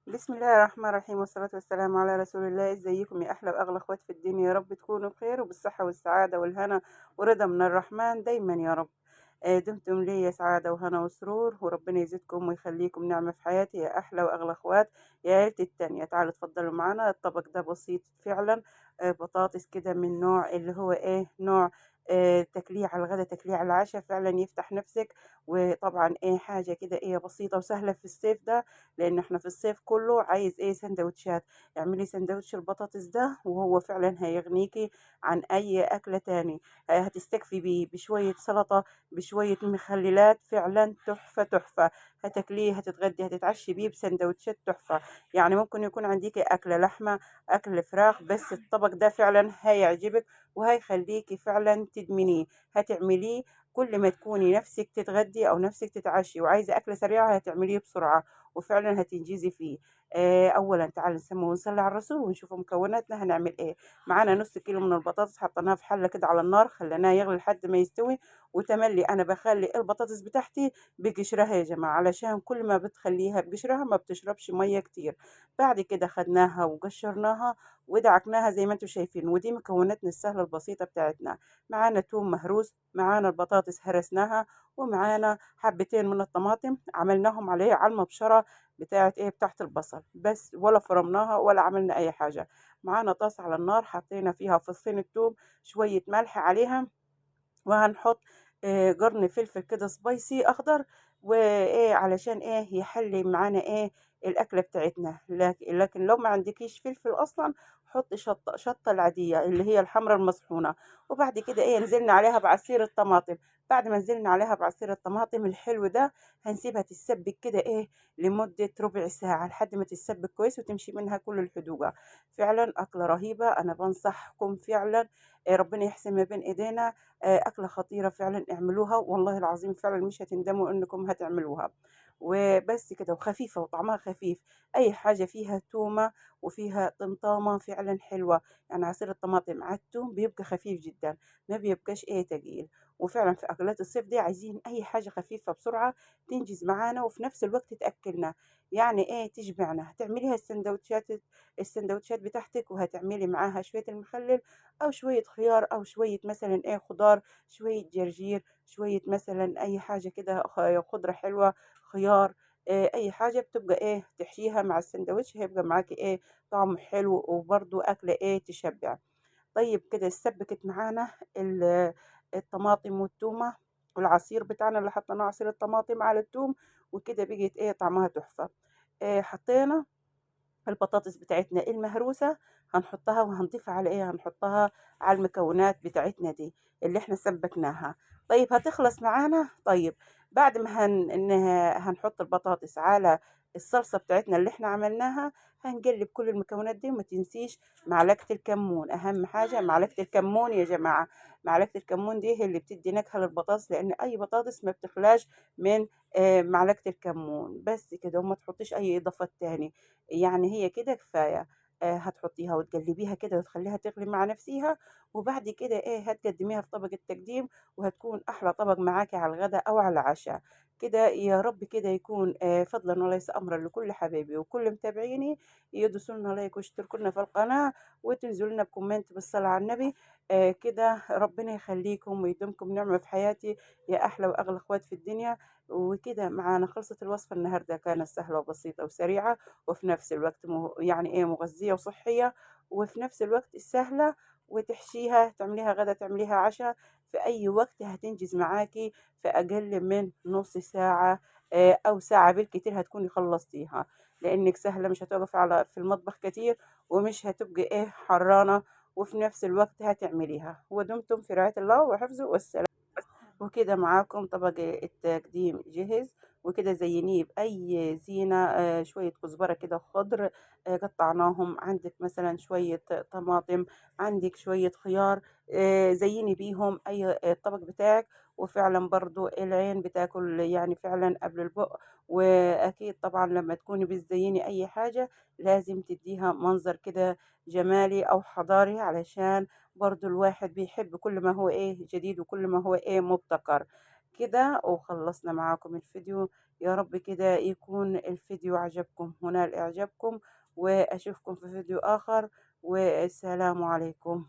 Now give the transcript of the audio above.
بسم الله الرحمن الرحيم والصلاة والسلام على رسول الله. ازيكم يا أحلى وأغلى اخوات في الدنيا؟ يا رب تكونوا بخير وبالصحة والسعادة والهنا ورضا من الرحمن دايما يا رب. دمتم لي سعادة وهنا وسرور، وربنا يزيدكم ويخليكم نعمة في حياتي يا أحلى وأغلى اخوات. يا عيلتي التانية تعالوا اتفضلوا معانا. الطبق ده بسيط فعلا. بطاطس كده من نوع اللي هو نوع تكليع على الغدا تكليع على العشاء، فعلا يفتح نفسك. وطبعا حاجة كده بسيطة وسهلة في الصيف ده، لان احنا في الصيف كله عايز سندوتشات. اعملي سندوتش البطاطس ده وهو فعلا هيغنيكي عن اي اكلة تاني. هتستكفي بيه بشوية سلطة، بشوية مخللات، فعلا تحفة تحفة. هتاكليه، هتتغدي، هتتعشي بيه بسندوتشات تحفة. يعني ممكن يكون عنديكي اكلة لحمة، اكل فراخ، بس الطبق ده فعلا هيعجبك وهيخليكي فعلا تدمنيه. هتعمليه كل ما تكوني نفسك تتغدي او نفسك تتعشي وعايزه اكله سريعه هتعمليه بسرعه، وفعلا هتنجزي فيه. اولا تعالى نسمي ونصلي على الرسول ونشوف مكوناتنا هنعمل ايه. معانا نص كيلو من البطاطس، حطيناها في حله كده على النار، خليناها يغلي لحد ما يستوي. وتملي انا بخلي البطاطس بتاعتي بقشرها يا جماعه، علشان كل ما بتخليها بقشرها ما بتشربش ميه كتير. بعد كده خدناها وقشرناها ودعكناها زي ما انتم شايفين، ودي مكوناتنا السهله البسيطه بتاعتنا. معانا توم مهروس، معانا البطاطس هرسناها، ومعانا حبتين من الطماطم عملناهم على المبشرة بتاعت البصل بس، ولا فرمناها ولا عملنا أي حاجة. معانا طاسة على النار حطينا فيها فصين الثوم، شوية ملح عليها، وهنحط قرن فلفل كده سبايسي أخضر، علشان يحلي معانا الأكلة بتاعتنا. لكن لو ما عندكيش فلفل أصلا حطي شطة العادية اللي هي الحمرا المطحونة. وبعد كده نزلنا عليها بعصير الطماطم. بعد ما نزلنا عليها بعصير الطماطم الحلو ده، هنسيبها تتسبك كده لمدة ربع ساعة لحد ما تتسبك كويس وتمشي منها كل الحدوقة. فعلا أكلة رهيبة، أنا بنصحكم فعلا. ربنا يحسن ما بين إيدينا. أكلة خطيرة فعلًا، اعملوها والله العظيم فعلًا مش هتندموا إنكم هتعملوها. وبس كده، وخفيفة وطعمها خفيف. أي حاجة فيها تومة وفيها طمطامة فعلًا حلوة. يعني عصير الطماطم مع التوم بيبقى خفيف جدًا، ما بيبقاش تقيل. وفعلًا في أكلات الصيف دي عايزين أي حاجة خفيفة بسرعة تنجز معانا وفي نفس الوقت تأكلنا، يعني تشبعنا. هتعمليها السندوتشات بتاعتك، وهتعملي معاها شوية المخلل أو شوية خيار أو شوية مثلًا خضار، شوية جرجير، شوية مثلًا أي حاجة كده خضرة حلوة، خيار، أي حاجة بتبقى تحشيها مع الساندوتش هيبقى معاكِ طعمه حلو وبرضه أكلة تشبع. طيب كده اتسبكت معانا الطماطم والتومة والعصير بتاعنا اللي حطيناه عصير الطماطم على التوم، وكده بقت طعمها تحفة. حطينا البطاطس بتاعتنا المهروسة، هنحطها وهنضيفها على هنحطها على المكونات بتاعتنا دي اللي احنا سبكناها. طيب هتخلص معانا. طيب بعد ما هنحط البطاطس على الصلصة بتاعتنا اللي احنا عملناها، هنقلب كل المكونات دي. وما تنسيش معلقة الكمون، أهم حاجة معلقة الكمون يا جماعة. معلقة الكمون دي هي اللي بتدي نكهة للبطاطس، لأن أي بطاطس ما بتخلاش من معلقة الكمون. بس كده، وما تحطيش أي إضافات تاني، يعني هي كده كفاية. هتحطيها وتقلبيها كده وتخلّيها تغلي مع نفسيها. وبعد كده هتقدّميها في طبق التقديم، وهتكون أحلى طبق معاكِ على الغدا أو على العشا. كده يا رب كده يكون فضلًا وليس أمرًا لكل حبايبي وكل متابعيني يدوسوا لنا لايك ويشتركوا لنا في القناة وتنزلوا لنا بكومنت بالصلاة على النبي. كده ربنا يخليكم ويديمكم نعمة في حياتي يا أحلى وأغلى أخوات في الدنيا. وكده معانا خلصت الوصفة النهاردة، كانت سهلة وبسيطة وسريعة، وفي نفس الوقت يعني مغذية وصحية، وفي نفس الوقت سهلة. وتحشيها تعمليها غدا تعمليها عشاء، في أي وقت هتنجز معاكي في أقل من نص ساعة أو ساعة بالكتير هتكوني خلصتيها، لأنك سهلة مش هتقف في المطبخ كتير، ومش هتبقي حرانة، وفي نفس الوقت هتعمليها. ودمتم في رعاية الله وحفظه والسلام. وكده معاكم طبق التقديم جهز. وكده زينيه بأي زينة، شوية كزبرة كده خضر قطعناهم، عندك مثلا شوية طماطم، عندك شوية خيار، زيني بيهم أي الطبق بتاعك. وفعلا برضو العين بتاكل يعني فعلا قبل البق. وأكيد طبعا لما تكوني بتزيني أي حاجة لازم تديها منظر كده جمالي أو حضاري، علشان برضو الواحد بيحب كل ما هو جديد وكل ما هو مبتكر. كده وخلصنا معاكم الفيديو. يا رب كده يكون الفيديو عجبكم ونال إعجابكم، وأشوفكم في فيديو آخر، والسلام عليكم.